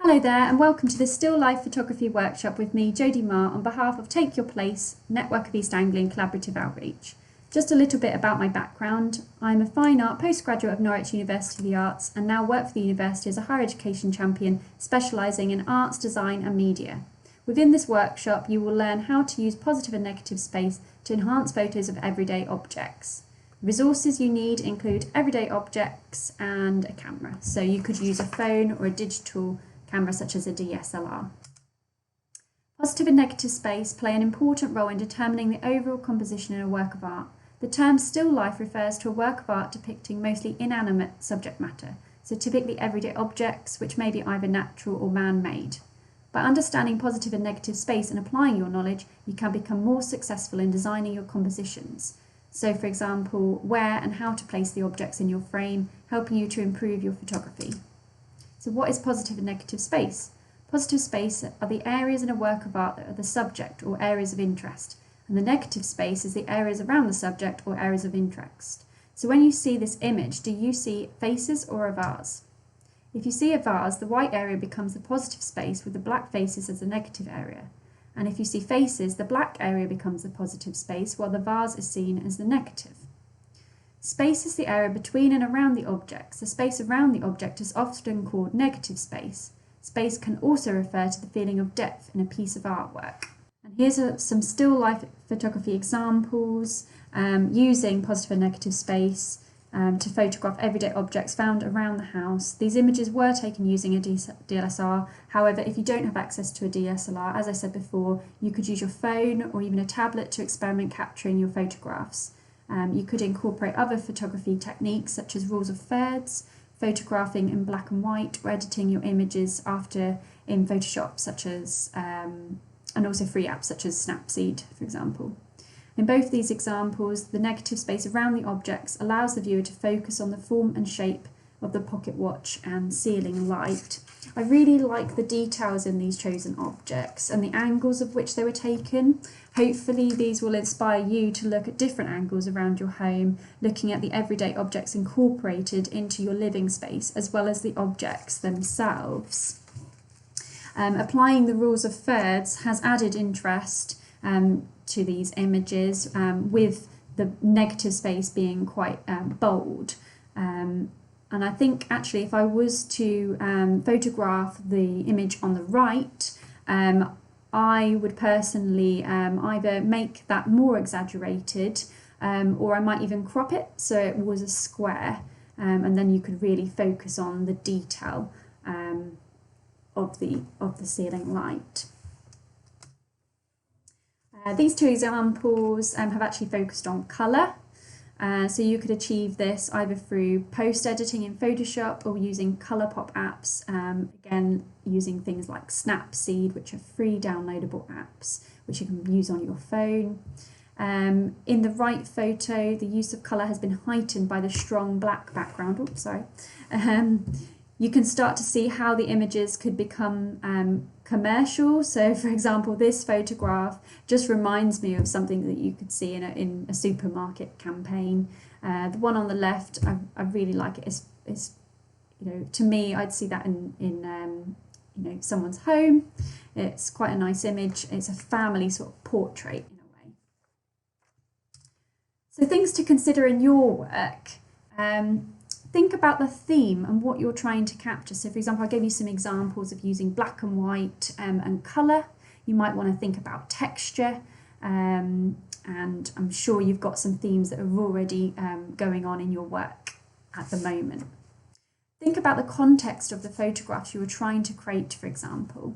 Hello there and welcome to the Still Life Photography Workshop with me, Jodie Marr, on behalf of Take Your Place, Network of East Anglian Collaborative Outreach. Just a little bit about my background. I'm a fine art postgraduate of Norwich University of the Arts and now work for the university as a higher education champion specialising in arts, design and media. Within this workshop you will learn how to use positive and negative space to enhance photos of everyday objects. Resources you need include everyday objects and a camera, so you could use a phone or a digital camera such as a DSLR. Positive and negative space play an important role in determining the overall composition in a work of art. The term still life refers to a work of art depicting mostly inanimate subject matter, so typically everyday objects which may be either natural or man-made. By understanding positive and negative space and applying your knowledge, you can become more successful in designing your compositions. So for example, where and how to place the objects in your frame, helping you to improve your photography. So what is positive and negative space? Positive space are the areas in a work of art that are the subject or areas of interest, and the negative space is the areas around the subject or areas of interest. So when you see this image, do you see faces or a vase? If you see a vase, the white area becomes the positive space with the black faces as the negative area. And if you see faces, the black area becomes the positive space while the vase is seen as the negative. Space is the area between and around the objects. The space around the object is often called negative space. Space can also refer to the feeling of depth in a piece of artwork. And here's some still life photography examples using positive and negative space to photograph everyday objects found around the house. These images were taken using a DSLR. However, if you don't have access to a DSLR, as I said before, you could use your phone or even a tablet to experiment capturing your photographs. You could incorporate other photography techniques such as rules of thirds, photographing in black and white, or editing your images after in Photoshop, such as and also free apps such as Snapseed, for example. In both these examples, the negative space around the objects allows the viewer to focus on the form and shape of the pocket watch and ceiling light. I really like the details in these chosen objects and the angles of which they were taken. Hopefully these will inspire you to look at different angles around your home, looking at the everyday objects incorporated into your living space as well as the objects themselves. Applying the rules of thirds has added interest to these images, with the negative space being quite bold. And I think actually if I was to photograph the image on the right, I would personally either make that more exaggerated or I might even crop it so it was a square, and then you could really focus on the detail of the ceiling light. These two examples have actually focused on colour. So you could achieve this either through post-editing in Photoshop or using Colourpop apps, again using things like Snapseed, which are free downloadable apps which you can use on your phone. In the right photo, the use of colour has been heightened by the strong black background. Oops, sorry. You can start to see how the images could become commercial. So for example, this photograph just reminds me of something that you could see in a supermarket campaign. The one on the left, I really like it. It's you know, to me, I'd see that in you know, someone's home. It's quite a nice image. It's a family sort of portrait in a way. So things to consider in your work. Think about the theme and what you're trying to capture. So for example, I gave you some examples of using black and white and colour. You might want to think about texture, and I'm sure you've got some themes that are already going on in your work at the moment. Think about the context of the photographs you were trying to create, for example.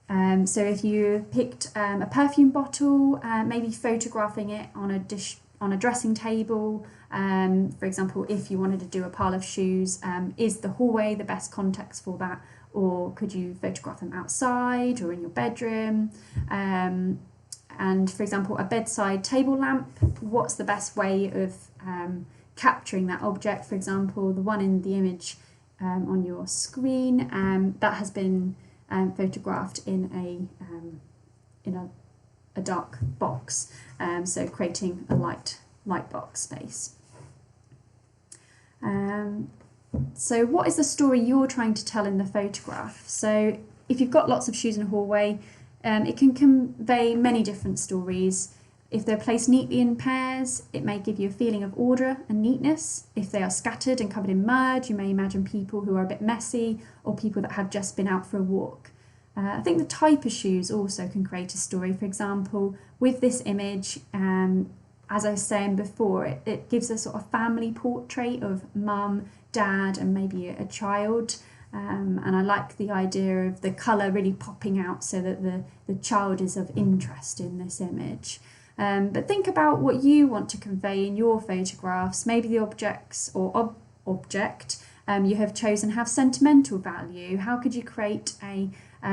So if you picked a perfume bottle, maybe photographing it on a dressing table. For example, if you wanted to do a pile of shoes, is the hallway the best context for that? Or could you photograph them outside or in your bedroom? And for example, a bedside table lamp, what's the best way of capturing that object? For example, the one in the image on your screen, that has been photographed in a dark box, so creating a light box space. So what is the story you're trying to tell in the photograph? So if you've got lots of shoes in a hallway, it can convey many different stories. If they're placed neatly in pairs, it may give you a feeling of order and neatness. If they are scattered and covered in mud, you may imagine people who are a bit messy or people that have just been out for a walk. I think the type of shoes also can create a story. For example, with this image, as I was saying before, it gives a sort of family portrait of mum, dad, and maybe a child. And I like the idea of the colour really popping out so that the child is of interest in this image. But think about what you want to convey in your photographs. Maybe the objects or object you have chosen have sentimental value. How could you create a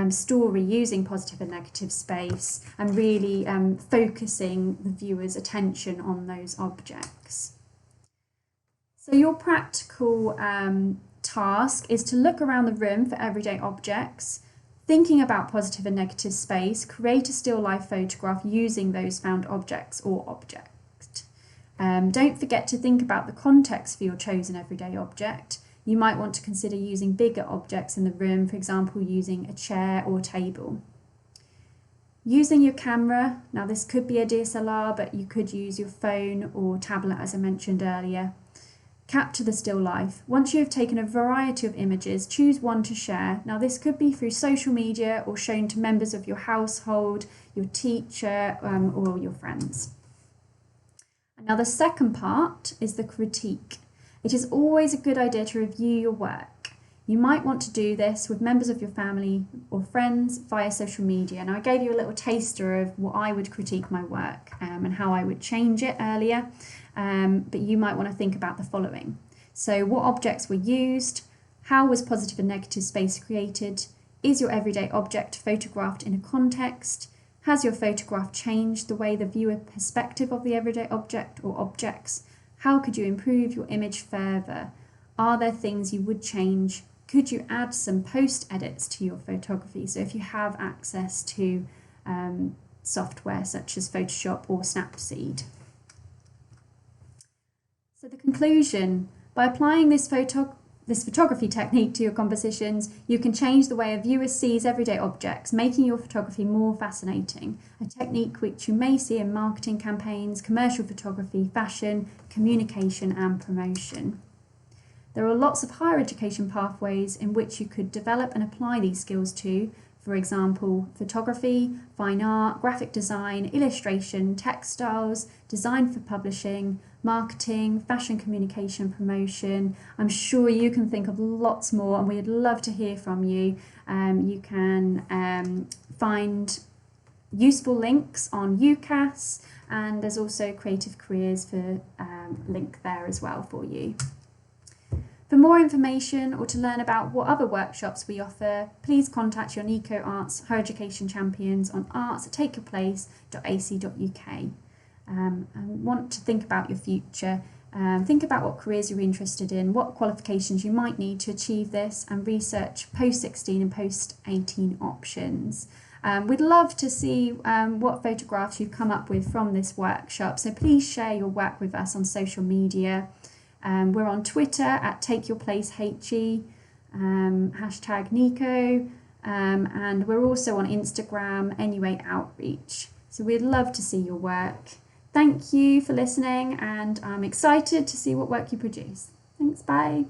story using positive and negative space and really focusing the viewer's attention on those objects? So your practical task is to look around the room for everyday objects, thinking about positive and negative space, create a still life photograph using those found objects or object. Don't forget to think about the context for your chosen everyday object. You might want to consider using bigger objects in the room, for example, using a chair or table. Using your camera, now this could be a DSLR, but you could use your phone or tablet as I mentioned earlier. Capture the still life. Once you have taken a variety of images, choose one to share. Now this could be through social media or shown to members of your household, your teacher, or your friends. Now the second part is the critique. It is always a good idea to review your work. You might want to do this with members of your family or friends via social media. Now I gave you a little taster of what I would critique my work and how I would change it earlier, but you might want to think about the following. So what objects were used? How was positive and negative space created? Is your everyday object photographed in a context? Has your photograph changed the way the viewer perspective of the everyday object or objects? How could you improve your image further? Are there things you would change? Could you add some post edits to your photography? So if you have access to software such as Photoshop or Snapseed. So the conclusion, by applying this photography technique to your compositions, you can change the way a viewer sees everyday objects, making your photography more fascinating, a technique which you may see in marketing campaigns, commercial photography, fashion, communication and promotion. There are lots of higher education pathways in which you could develop and apply these skills to, for example, photography, fine art, graphic design, illustration, textiles, design for publishing, marketing, fashion communication, promotion. I'm sure you can think of lots more and we'd love to hear from you. You can find useful links on UCAS, and there's also Creative Careers for link there as well for you. For more information or to learn about what other workshops we offer, please contact your Nico Arts Higher Education Champions on arts@takeyourplace.ac.uk. And want to think about your future. Think about what careers you're interested in, what qualifications you might need to achieve this, and research post-16 and post-18 options. We'd love to see what photographs you've come up with from this workshop, so please share your work with us on social media. We're on Twitter at TakeYourPlaceHE, hashtag Nico, and we're also on Instagram, Anyway Outreach. So we'd love to see your work. Thank you for listening, and I'm excited to see what work you produce. Thanks, bye.